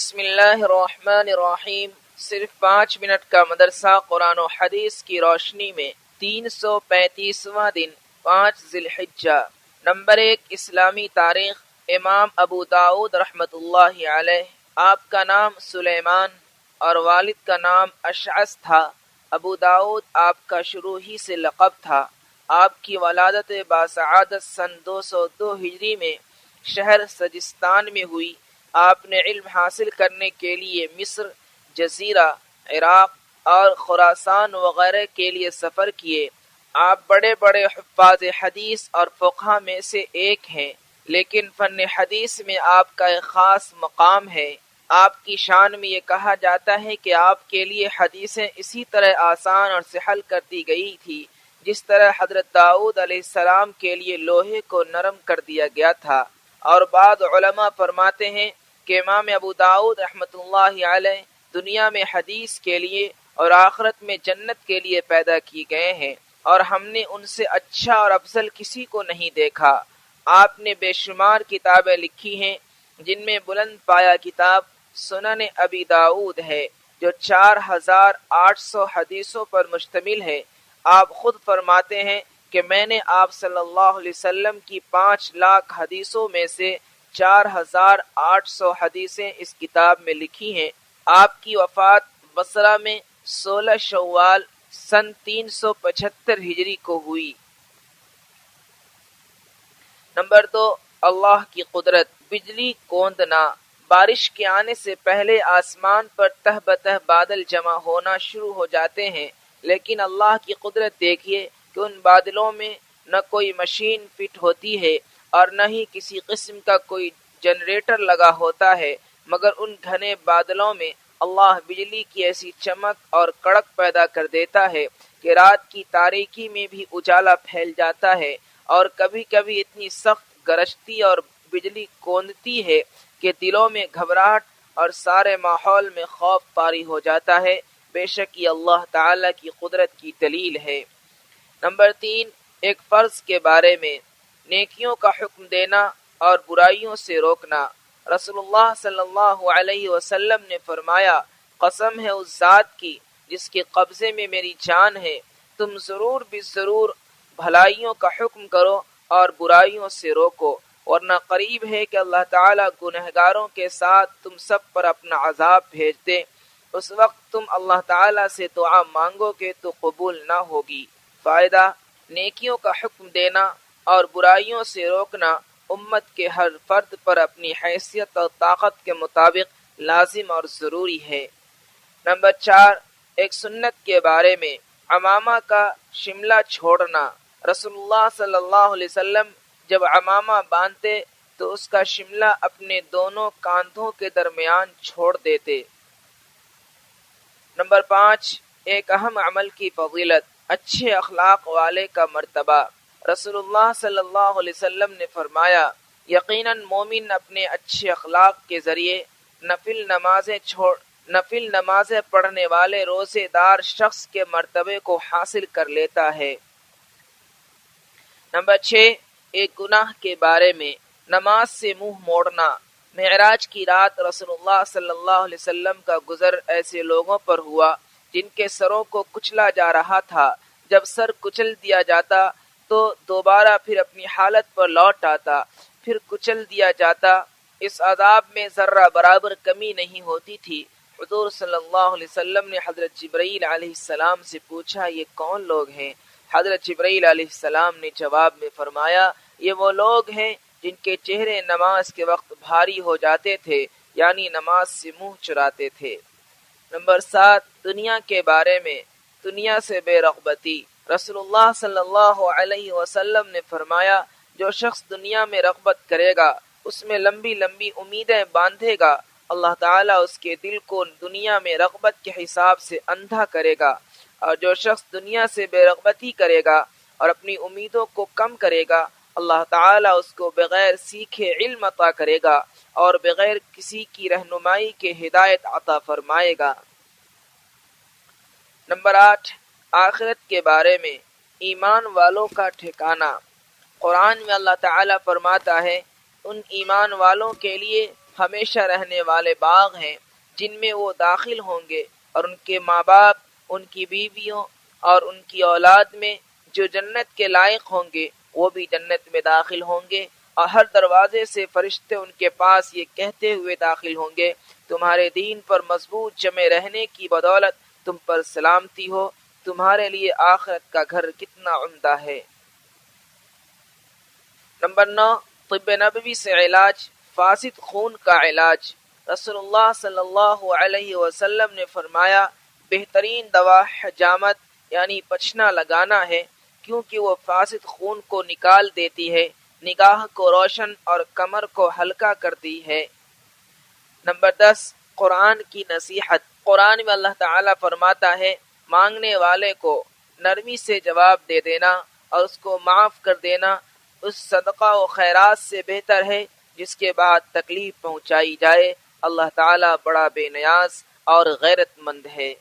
بسم اللہ الرحمن الرحیم۔ صرف 5 منٹ کا مدرسہ قرآن و حدیث کی روشنی میں 335واں دن 5 ذی الحجہ۔ نمبر 1، اسلامی تاریخ۔ امام ابو داؤد رحمۃ اللہ علیہ، آپ کا نام سلیمان اور والد کا نام اشعث تھا۔ ابو داؤد آپ کا شروع ہی سے لقب تھا۔ آپ کی ولادت باسعادت سن 202 ہجری میں شہر سجستان میں ہوئی۔ آپ نے علم حاصل کرنے کے لیے مصر، جزیرہ، عراق اور خراسان وغیرہ کے لیے سفر کیے۔ آپ بڑے بڑے حفاظ حدیث اور فقہا میں سے ایک ہیں، لیکن فن حدیث میں آپ کا ایک خاص مقام ہے۔ آپ کی شان میں یہ کہا جاتا ہے کہ آپ کے لیے حدیثیں اسی طرح آسان اور سہل کر دی گئی تھی جس طرح حضرت داؤد علیہ السلام کے لیے لوہے کو نرم کر دیا گیا تھا۔ اور بعض علماء فرماتے ہیں کہ امام ابو داؤد رحمۃ اللہ علیہ دنیا میں حدیث کے لیے اور آخرت میں جنت کے لیے پیدا کیے گئے ہیں، اور ہم نے ان سے اچھا اور افضل کسی کو نہیں دیکھا۔ آپ نے بے شمار کتابیں لکھی ہیں، جن میں بلند پایا کتاب سنن ابی داؤد ہے جو 4800 حدیثوں پر مشتمل ہے۔ آپ خود فرماتے ہیں کہ میں نے آپ صلی اللہ علیہ وسلم کی 5 لاکھ حدیثوں میں سے 4800 حدیثیں اس کتاب میں لکھی ہیں۔ آپ کی وفات بصرہ میں 16 شوال سن 375 ہجری کو ہوئی۔ نمبر 2، اللہ کی قدرت۔ بجلی کوندنا۔ بارش کے آنے سے پہلے آسمان پر تہ بتہ بادل جمع ہونا شروع ہو جاتے ہیں، لیکن اللہ کی قدرت دیکھیے کہ ان بادلوں میں نہ کوئی مشین فٹ ہوتی ہے اور نہ ہی کسی قسم کا کوئی جنریٹر لگا ہوتا ہے، مگر ان گھنے بادلوں میں اللہ بجلی کی ایسی چمک اور کڑک پیدا کر دیتا ہے کہ رات کی تاریکی میں بھی اجالا پھیل جاتا ہے، اور کبھی کبھی اتنی سخت گرجتی اور بجلی کوندتی ہے کہ دلوں میں گھبراہٹ اور سارے ماحول میں خوف طاری ہو جاتا ہے۔ بے شک یہ اللہ تعالی کی قدرت کی دلیل ہے۔ نمبر 3، ایک فرض کے بارے میں۔ نیکیوں کا حکم دینا اور برائیوں سے روکنا۔ رسول اللہ صلی اللہ علیہ وسلم نے فرمایا، قسم ہے اس ذات کی جس کے قبضے میں میری جان ہے، تم ضرور بھی ضرور بھلائیوں کا حکم کرو اور برائیوں سے روکو، ورنہ قریب ہے کہ اللہ تعالیٰ گنہگاروں کے ساتھ تم سب پر اپنا عذاب بھیج دے۔ اس وقت تم اللہ تعالیٰ سے دعا مانگو گے تو قبول نہ ہوگی۔ فائدہ، نیکیوں کا حکم دینا اور برائیوں سے روکنا امت کے ہر فرد پر اپنی حیثیت اور طاقت کے مطابق لازم اور ضروری ہے۔ نمبر 4، ایک سنت کے بارے میں۔ عمامہ کا شملہ چھوڑنا۔ رسول اللہ صلی اللہ علیہ وسلم جب عمامہ باندھتے تو اس کا شملہ اپنے دونوں کاندھوں کے درمیان چھوڑ دیتے۔ نمبر 5، ایک اہم عمل کی فضیلت۔ اچھے اخلاق والے کا مرتبہ۔ رسول اللہ صلی اللہ علیہ وسلم نے فرمایا، یقیناً مومن اپنے اچھے اخلاق کے ذریعے نفل نمازیں پڑھنے والے روزے دار شخص کے مرتبے کو حاصل کر لیتا ہے۔ نمبر 6، ایک گناہ کے بارے میں۔ نماز سے منہ موڑنا۔ معراج کی رات رسول اللہ صلی اللہ علیہ وسلم کا گزر ایسے لوگوں پر ہوا جن کے سروں کو کچلا جا رہا تھا۔ جب سر کچل دیا جاتا تو دوبارہ پھر اپنی حالت پر لوٹ آتا، پھر کچل دیا جاتا۔ اس عذاب میں ذرہ برابر کمی نہیں ہوتی تھی۔ حضور صلی اللہ علیہ وسلم نے حضرت جبرائیل علیہ السلام سے پوچھا، یہ کون لوگ ہیں؟ حضرت جبرائیل علیہ السلام نے جواب میں فرمایا، یہ وہ لوگ ہیں جن کے چہرے نماز کے وقت بھاری ہو جاتے تھے، یعنی نماز سے منہ چراتے تھے۔ نمبر 7، دنیا کے بارے میں۔ دنیا سے بے رغبتی۔ رسول اللہ صلی اللہ علیہ وسلم نے فرمایا، جو شخص دنیا میں رغبت کرے گا، اس میں لمبی لمبی امیدیں باندھے گا، اللہ تعالیٰ اس کے دل کو دنیا میں رغبت کے حساب سے اندھا کرے گا، اور جو شخص دنیا سے بے رغبتی کرے گا اور اپنی امیدوں کو کم کرے گا، اللہ تعالیٰ اس کو بغیر سیکھے علم عطا کرے گا اور بغیر کسی کی رہنمائی کے ہدایت عطا فرمائے گا۔ نمبر 8، آخرت کے بارے میں۔ ایمان والوں کا ٹھکانہ۔ قرآن میں اللہ تعالیٰ فرماتا ہے، ان ایمان والوں کے لیے ہمیشہ رہنے والے باغ ہیں جن میں وہ داخل ہوں گے، اور ان کے ماں باپ، ان کی بیویوں اور ان کی اولاد میں جو جنت کے لائق ہوں گے وہ بھی جنت میں داخل ہوں گے، اور ہر دروازے سے فرشتے ان کے پاس یہ کہتے ہوئے داخل ہوں گے، تمہارے دین پر مضبوط جمے رہنے کی بدولت تم پر سلامتی ہو، تمہارے لیے آخرت کا گھر کتنا عمدہ ہے۔ نمبر 9، طب نبوی سے علاج، فاسد خون کا علاج۔ رسول اللہ صلی اللہ علیہ وسلم نے فرمایا، بہترین دوا حجامت یعنی پچھنا لگانا ہے، کیونکہ وہ فاسد خون کو نکال دیتی ہے، نگاہ کو روشن اور کمر کو ہلکا کرتی ہے۔ نمبر 10، قرآن کی نصیحت۔ قرآن میں اللہ تعالیٰ فرماتا ہے، مانگنے والے کو نرمی سے جواب دے دینا اور اس کو معاف کر دینا اس صدقہ و خیرات سے بہتر ہے جس کے بعد تکلیف پہنچائی جائے۔ اللہ تعالیٰ بڑا بے نیاز اور غیرت مند ہے۔